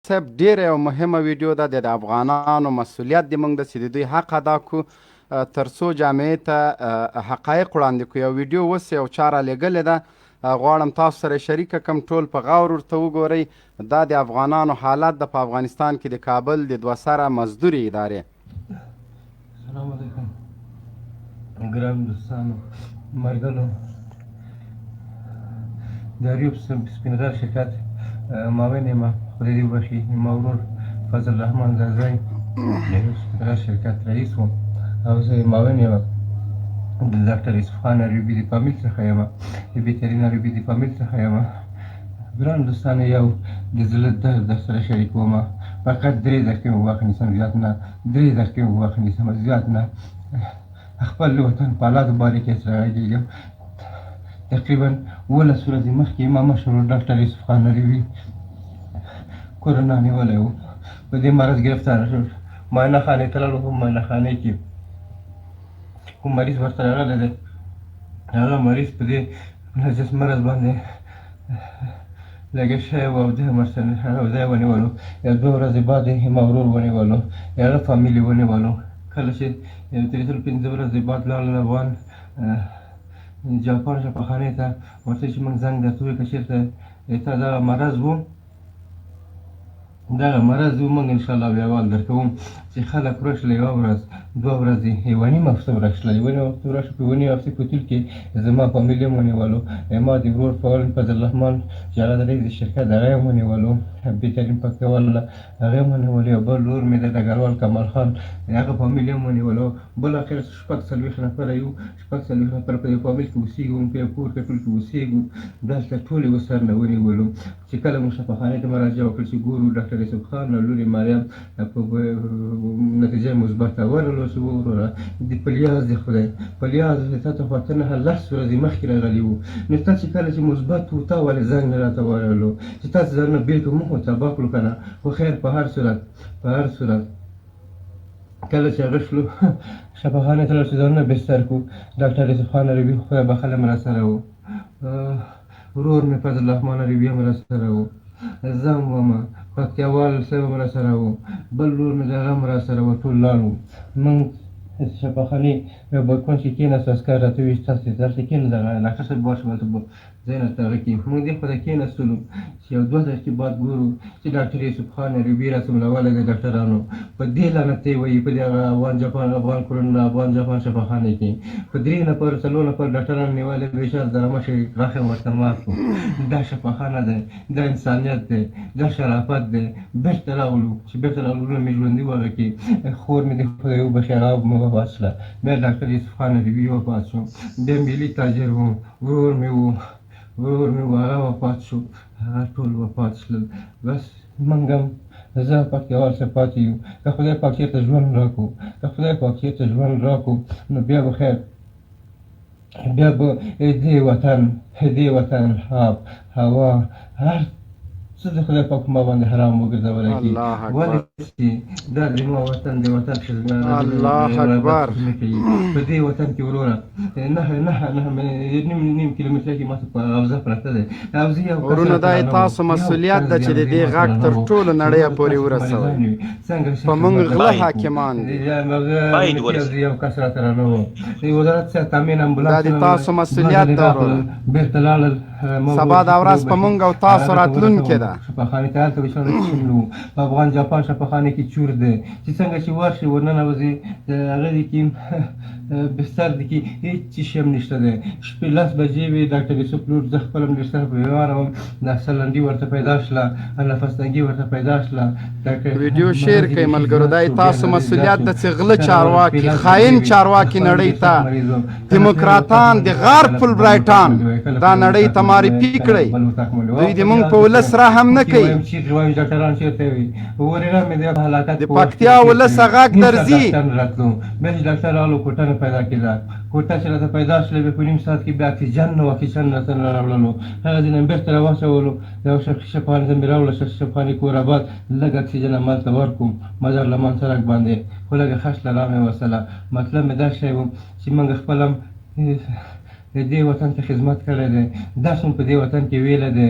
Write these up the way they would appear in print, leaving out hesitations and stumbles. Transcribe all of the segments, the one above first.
صاحب ډیره یو مهمه ویډیو ده د افغانانو مسؤلیت دی موږ د دوی حق ادا کړو تر څو جامعې ته حقایق وړاندې کړو. یو ویډیو اوس یو چا رالیږلې ده، غواړم تاسو سره شریکه کړم، ټول په غور ورته وګورئ. دا د افغانانو حالت ده په افغانستان کې د کابل د دوه سره مزدوري ادارې. السلام علیکم ګران دوستانو ملګرو، د ریوب سپینغر شرکت معاون یم، خدای دې وبخښي، زما ورور فضل الرحمن زرزی د ریوب سپینغر شرکت رئیس وم او زه معاون یم د ډاکټر یوسف خان عربي د فامیل څخه یم، د بهترین عربي د فامیل څخه یم. ګران دوستانو، یو د زړه درد درسره شریکوم. فقط 3 دقیقې مو وخت نیسم، زیات نه. 3 دقیقې مو وخت نیسم، زیات نه. خپل وطن په حالاتو باندې کې سره غږېږم. تقریبا 11 ورځې مخکې ما مشهور ډاکټر یوسف خان عربي کورونا نیولی و، په دې مرض ګرفتاره شو. معاینه خانې ته لاړو، په معاینه خانې کې کوم مریض ورته راغلی دی، هغه مریض په دې نجس مرض باندې لګیا شوی و او دی یې ونیولو. یو 2 ورځې بعد یې ما ورور ونیولو، هغه فامیل یې ونیولو. کله چې 3-5 ورځې بعد لاړل افغان جاپان شفاخانې ته، ورته چې موږ زنګ درته وکړه چېرته تا دغه مرض و، دغه مرض و، موږ انشاءالله بیا احوال درکوو. چې خلک ورشله 1 ورځ 2 ورځې 1.5 هفته ورشله، 1.5 هفته ورشله. په 1.5 هفتې په طول کې زما فامیل یې ونیولو، ما د ورور فضل الرحمن چې هغه د رئیس د شرکت هغه یې ونیولو، بهترین پکتیوال هغه یې ونیولو. یو بل ورور مې د ډګروال کمال خان هغه فامیل یې ونیولو. بالاخره 40 نفره یو، 40 نفره په یو فامیل کې اوسېږو، په یو کور کې ټول کې اوسېږو. دلته ټول یې ورسره نه ونیولو. چې کله موږ شفاخانې ته مراجعه وکړه چې ګورو ډاکټر یوسف خان او لورې مریم په نتیجه مثبته ورغلو. چې وروره د پلیاز د خدای پلیاز تا ته خو 10 ورځې مخکې راغلي وو، نو تا چې کله چې مثبت وو تا ولې زنګ نه راته ورغلو چې تاسو ځانونه بېل کړو، موږ خو تباه کړو که نه. خو خیر په هر صورت کله چې هغه شلو شفاخانې ته لاړو چې ځانونه بستر کړو، ډاکټر یوسف خان عربي خدای بخښلی هم راسره وو، ورور مې فضل الرحمن عربي هم راسره وو، زه هم ومه، پکتیاوال صاحب هم راسره وو، بل ورور مې د هغه هم راسره وو، ټول لاړو. موږ شفاخانې یو بالکن چې کېناستو، عسکر راته وویل چې تاسې دلته کېنه، ډاکټر صاحب باشه دلته ځای نسته هغه کې. موږ دې خوا ته کېناستلو چې یو 2 دقیقې بعد ګورو چې ډاکټر یوسف خان عربي راسملولی دی ډاکټرانو په دې لعنت ته یې وایي په دې افغان کورونا افغان جاپان شفاخانې کې په 3 نفر 4 نفر ډاکټران نیولي. بېشر دغه مشر راخې ورته مات کړو. دا شفاخانه دی، دا انسانیت دی، دا شرافت دی. بېرته راغلو چې بېرته راغلو مې ژوندي و هغه کې خور مې د خدای وبخښي هغه وفات شوله. بیا ډاکټر یوسف خان عربي وفات شو. بیا ملي تاجر و، ورور مې و هغه وفات شو. هغه ټول وفات شول. بس موږ هم زه پکتیاوال څخه پاتې یو. که خدای پاک چېرته ژوند راکړو نو بیا به خیر، بیا به دې وطن آب هوا هر څه د خدای پاک ما باندې حرام وګرځولی کي. ولې چې دا زما وطن د وطن الله اکبر. په دې وطن کې وروره 9 کیلومتره کې ماته په اوزه پرته دی. ورونه دا تاسو مسؤلیت ده چې د دې غږ تر ټولو نړۍ پورې ورسوئ. په موږ غله حاکمان دي. یو کس راته رانه و، وزارت صحت تامین امبولانس دا د تاسو مسؤلیت ده وروره. بېرته لاړل. سبا دا ورځ په موږ او تاسو راتلونکې ده. شفاخانې ته هلته وشانه چونلو په افغان جاپان شفاخانې کې چور دی چې څنګه چې ورشي ورننوځي د هغه د کې بستر د کې هېڅ شی هم نشته دی. شپې 10 بجې وې، ډاکټر یوسف لور زه خپل هم ډېر سره په بیماره وم، نفس لنډي ورته پیدا شوله، نفس تنګي ورته پیدا شوله. ویډیو شیر کړئ ملګرو، دا تاسو مسؤلیت ده چې غله چارواکي خاین چارواکي نړۍ ته دیموکراتان د غار فل برایټان دا نړۍ ته معرفي کړئ. دوی د موږ په ولس رحم نه کوي. د پکتیا ولس غږ درځي. بیا چې ډاکټر راغلو کوټه نه پیدا کېده. کوټه چې راته پیدا شوله بیا په 1.5 ساعت کې بیا اکسیجن نه و، اکسیجن راته نه راوړلو. هغه ځای نه مې بېرته راواچولو، یو شفاخانې ته مې راوړله، شفاخانې کور آباد. لږ اکسیجن همالته ورکړو مزار لمان سړک باندې، خو لږه خشله را مې وسله. مطلب مې دا شی و چې موږ خپل هم دې وطن ته خدمت کړی دی، درس مو په دې وطن کې ویلی دی.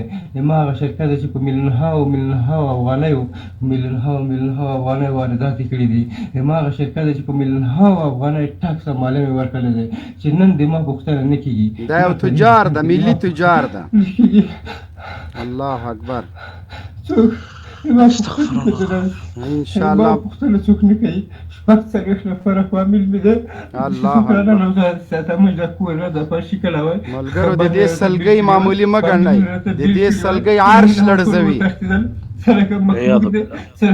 ما هغه شرکت دی چې په میلیونهاو افغانیو واردات یې کړي دي. ما هغه شرکت دی چې په میلیونهاو افغانیو ټکس او مالیه مې ورکړی دی چې نن د ما پوښتنه نه کېږي. دا یو تجار ده، ملي تجار ده. الله اکبر. څوک ما پوښتنه څوک نه کوي. شپږ څلوېښت نفره فامیل مې ده. الله اکبر. ملګرو د دې سلګۍ معمولي مه ګڼئ، د دې سلګۍ عرش لړزوي. سره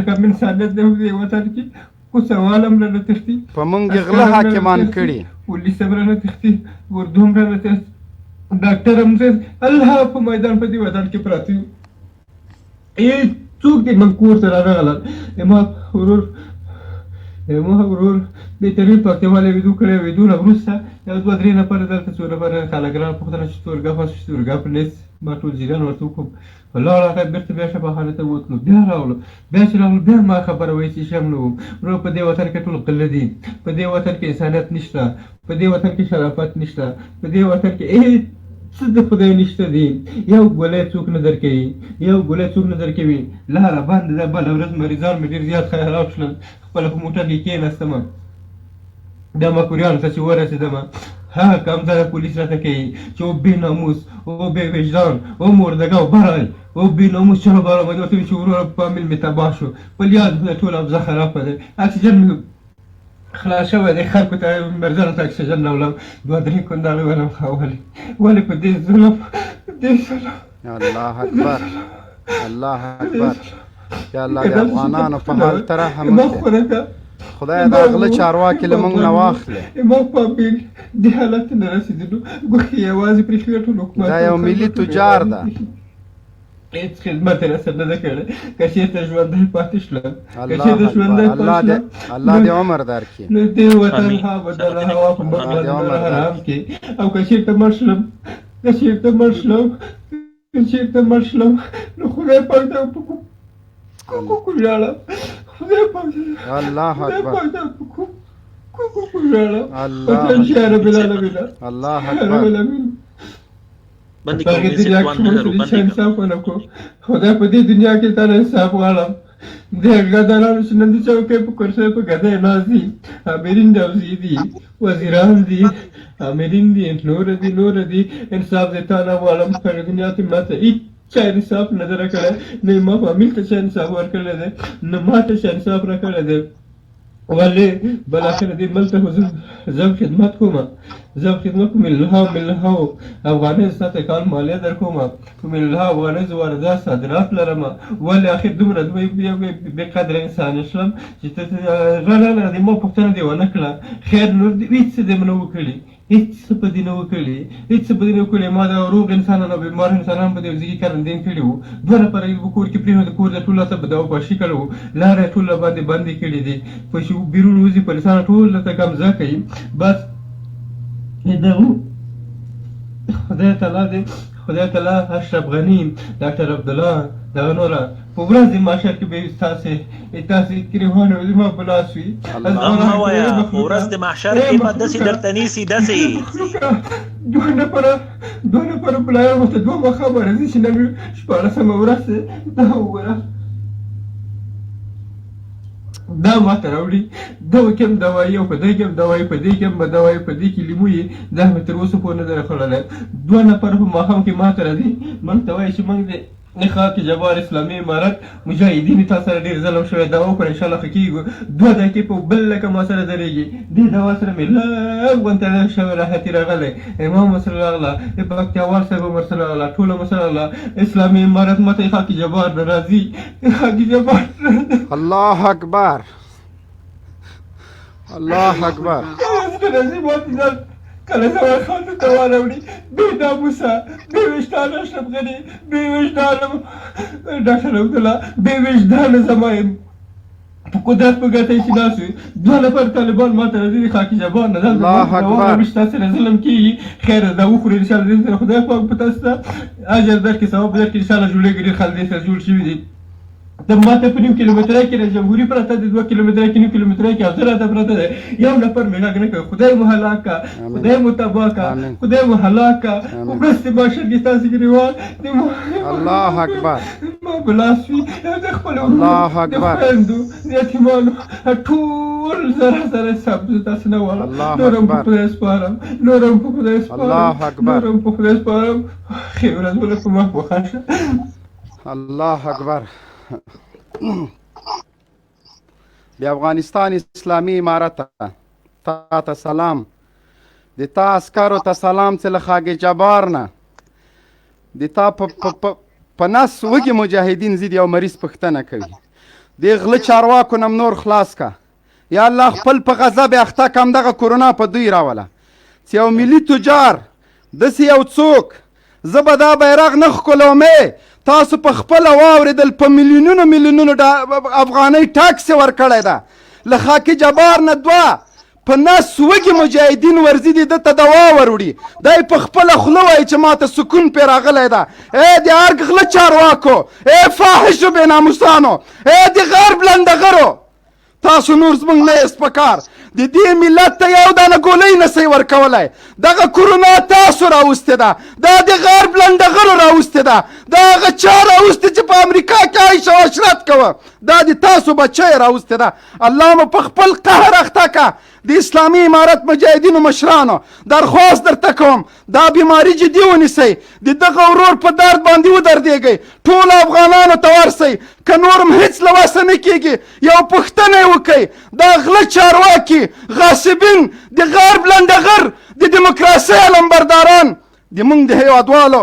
کم انسانیت دی په وطن کې، خو سوالم رانه تښتي، په موږ یې غله حاکمان کړي، پولیس هم رانه تښتي، اردو هم رانه تښتي، ډاکټر هم الله په میدان په دې وطن کې پراته یو. څوک دې من کور ته رانغلل. زما ورور بهترین پکتیوالی ویدو کړی. ویدو نه وروسته یو دوه درې نفره دلته څو نفره خلک رانه پوښتنه چې ستورګا په لیست ما ټول جیران ورته وکړم. ولاړ هغه بېرته بیا شفاخانه ته وتلو. بیا راغلو، بیا چې راغلو بیا ما خبره وایي چې شم نه وم. ورو په دې وطن کې ټول غله دي، په دې وطن کې انسانیت نشته، په دې وطن کې شرافت نشته، په دې وطن کې څه د خدای نشته دي. یو ګولی څوک نه درکوي، لاره بنده ده. بله ورځ مریضان مې ډېر زیات خراب شول، خپله په موټر کې کېناستم، دا مکوریانو ته چې ورسېدم هغه کمزوری پولیس راته کوي چې او بې ناموس، او بې وجدان، او مردګه او برای، او بې ناموس چلو باره مې ورته وایي چې وروره فامیل مې تباه شو، په لیاد خدای ټول ابزه خرابه ده، اکسیجن مې خلاص شوی دی، خلکو ته مرزانو ته اکسیجن راوړم، دوه درې کنداغې ولم ښاولې. ولې په دې ظلم الله اکبر، الله اکبر. یا الله د افغانانو په حال ته رحم وکړي. خدای دا غله چارواکي له موږ نه واخلي. ما فامیل دې حالت ته نه رسېدلو، ګوښې یوازې پرېښوي ټول حکومت. دا یو ملي تجار ده. هېڅ خدمت یې راسره نه ده کړی. که چېرته ژوندی پاتې شلم، الله دې عمر درکړي، نو دې وطن بدله هوا په حرام کې. او که چېرته مړ شلم نو خدای پاک ته په کوکو ژاړم، خدای پاک ته الله اکبر، کوکو ژاړم. یا رب العالمین، الله اکبر. خدای په دې دنیا کې تا نه حساب غواړم. دې ګدارانو چې نن د چوکۍ په کرسۍ په ګدۍ ناست دي، امرین ډوزي دي، وزیران دي، امرین دي، نور دي. انصاف دې تا نه غواړم. هغې دنیا کې ماته هېڅ چا انصاف نه ده راکړی، نه ما فامیل ته چا انصاف ورکړی دی، نه ما ته چا انصاف راکړی دی. ولې بالاخره دې ملک ته زه خدمت کوم، په میلیونهاو افغانۍ ستا ته کال مالیه در کوم، په میلیونهاو افغانۍ زه واردات صادرات لرم. ولې آخر دومره بې قدره انسان شلم چې ته نه د ما پوښتنه دې ونه کړه. خیر نور هېڅ څه دې نه وکړي، هېڅ څه په دې نه وکړي. ما د روغ انسانانو او بیمار انسانانو په دې ځای کې کارندین کړي وو. دوه نفره یې په کور کې پرېښودل، کور د ټول راته بداوباشي کړی وو، لاره یې ټول راباندې بندې کړي دي، په بیرون وځي پولیسانو ټول راته قبضه کوي. بس خدای تعالی اشرف غني، ډاکټر عبدالله، دغه نوره په ورځ د محشر کې به ستاسې ګریوانې زما په لاس وي. هم ووایه په ورځ د محشر کې به داسې درته نیسي داسې دوه نفره بلایان ورته دوه ماښامه راځي چې نن 14مه ورځ ده. دا وګوره، دا ماته راوړي، دغه کې هم دوایي او په دې کې هم دوایي، په دې کې هم دوایي، په دې کې لیمو یې، دا مې تر اوسه پورې نه ده راخوړلی. دوه نفره په ماښام کې ماته راځي، موږ ته وایي چې موږ د خاک جبار اسلامي امارت مجاهدینو تا سره ډېر ظلم شوی، دوا وکړه انشاءالله ښه کېږو. 2 دقیقې په بل لکه ما سره درېږي. دې دوا سره مې لږ غونته شوی راحتي راغلی. امام ورسره راغله، پکتیاوال صاحب هم ورسره راغله، ټول هم ورسره راغله. اسلامي امارت ماته خاک جبار نه راځي، خاک جبار. الله اکبر، الله اکبر. کله زما خان ته تاوان راوړي، بې ناموسه، بې وجدانه اشرف غني، بې وجدانه ډاکټر عبدالله، بې وجدانه زما یم په قدرت په ګټه چې ناست وي. 2 نفر طالبان ماته راځي خاکي جبار نه دلته تاسو سره ظلم کېږي. خیر دا وخورې انشاءالله دې سره خدای پاک په تاسو ته اجر درکړي، ثواب درکړي انشاءالله. جوړېږي ډېر خلک دې سره جوړ شوي دي. د ماته په 9 کیلومتره کې د جمهوري پرته د 2 کیلومتره کې 9 کیلومتره کې حاضر راته پرته ده یو نفر مې غږ نه کوي خدای مو هلاک کا خدای مو تباه کا خدای مو هلاک کا مرستې باشه دې تاسو ګریوال الله اکبر ما بلاسوي د خپل الله اکبر خویندو د یتیمانو ټول زره سبز تاسو نه وایي الله نورم په اکبر خدای سپارم نورم په خدای سپارم الله اکبر نورم په خدای سپارم خیر ورځ ولې په مخ وخاشه الله اکبر د افغانستان اسلامي امارت تا ته سلام د تا عسکرو ته سلام چې له خاګې جبار نه د تا په نس وږي مجاهدین زید یو مریض پوښتنه کوي د غله چارواکو نه نور خلاص کا یا الله خپل په غضب اخته کم دغه کرونا په دوی راوله چې یو ملي تجار داسې یو څوک زه به دا بیرغ نه ښکلومې تاسو په خپله واورېدل په میلیونونو میلیونونو افغانۍ ټاکس یې ورکړی ده له خاکي جبار نه دوه په نس وږي مجاهدین ورځي دي ده ته دوا وروړي دی په خپله خوله وایي چې ما ته سکون پرې راغلی ده ای د ارګ غله چارواکو ای فاحشو بېناموسانو ای د غرب لنډغرو تاسو نور زموږ نه یاست په کار د دې ملت ته یو دانه ګولۍ نسئ ورکولی دغه کرونا تاسو راوستې ده دا د غرب لنډغرو راوستې ده دا هغه چا راوستې چې په امریکا کې عیش او عشرت کوه دا د تاسو بچی راوستې ده الله مو په خپل قهر اخته که د اسلامي امارت مجاهدینو مشرانو درخواست درته کوم دا بیماري جدي ونیسئ د دغه ورور په درد باندې ودردېږئ ټولو افغانانو ته ورسئ که نور هم هېڅ له وسه نه کېږي یو پوښتنه یې وکئ دا غله چارواکي غاصبین د غرب لنډغر د دیموکراسۍ علمبرداران د موږ د هېوادوالو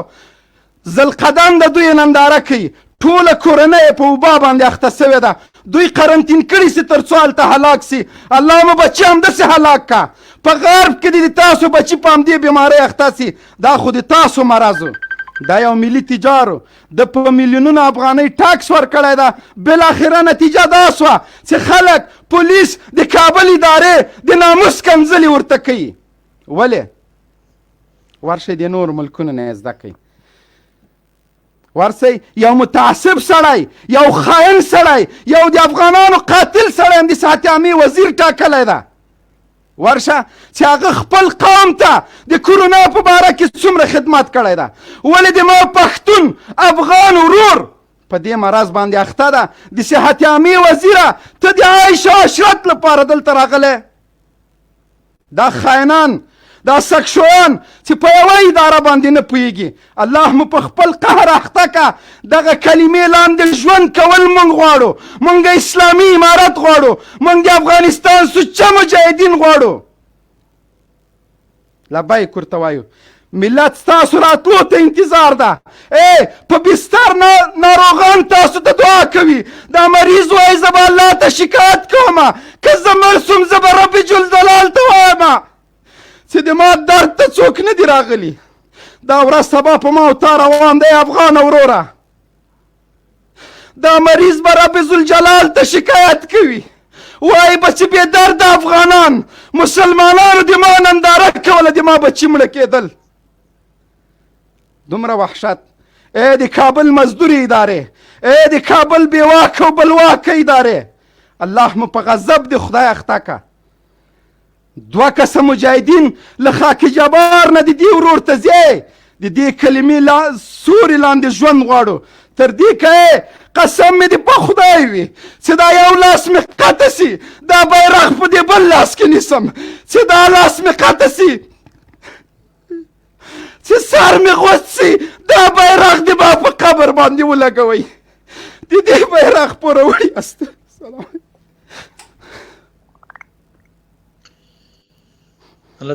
زلقدم د دوی ننداره کوي ټوله کورنۍ په وبا باندې اخته سوې ده دوی قرنطین کړي سي تر څو هلته هلاک سي الله مو بچي همداسې هلاک کا په غرب کې د تاسو بچي په همدې بیمارۍ اخته سي دا خو د تاسو مرض دا یو ملي تجارو د په میلیونونو افغانۍ ټاکس ورکړی ده بالاخره نتیجه دا سوه چې خلک پولیس د کابل ادارې د ناموس کنځلې ورته کوي ولې ورشئ د نور ملکونو نه یې زده کوئ ورسئ یو متعصب سړی یو خاین سړی یو د افغانانو قاتل سړی هم د ساتیامي وزیر ټاکلی ده ورشه چې هغه خپل قوم ته د کرونا په باره کې څومره خدمت کړی ده ولې د ما پښتون افغان ورور په دې مرض باندې اخته ده د صحتیامي وزیره ته د عیش او عشرت لپاره دلته راغلی دا خاینان دا سکشویان چې په یوه اداره باندې نه پوهېږي الله مو په خپل قهر اخته که دغه کلمې لاندې ژوند کول موږ غواړو موږ اسلامي امارت غواړو موږ د افغانستان سوچه مجاهدین غواړو لبیک ورته وایو ملت ستاسو راتلو ته انتظار ده ای په بستر ناروغان تاسو ته دعا کوي دا مریض وایي زه به الله ته شکایت کومه که زه مړ سوم زه به رب جلجلال ته وایمه چې د ما درد ته څوک نه دي راغلي دا ورځ سبا په ما او تا روان دی افغان وروره دا مریض به رب ذوالجلال ته شکایت کوي وایي به چې بې درده افغانان مسلمانانو د ما ننداره کوله د ما بچي مړه کېدل دومره وحشت ای د کابل مزدوري ادارې ای د کابل بېواکه او بلواکه ادارې الله مو په غضب د خدای اخته که دوه کسه مجاهدین له خاکي جبار نه د دې ورور ته ځې د دې کلمې سوري لاندې ژوند غواړو تر دې که قسم مې دې په خدای وي چې دا یو لاس مې قطع سي دا بیرغ په دې بل لاس کې نیسم چې دا لاس مې قطع سي چې سر مې غوڅ سي دا بیرغ دې به په قبر باندې ولګوئ د دې بیرغ پوروړي است سلام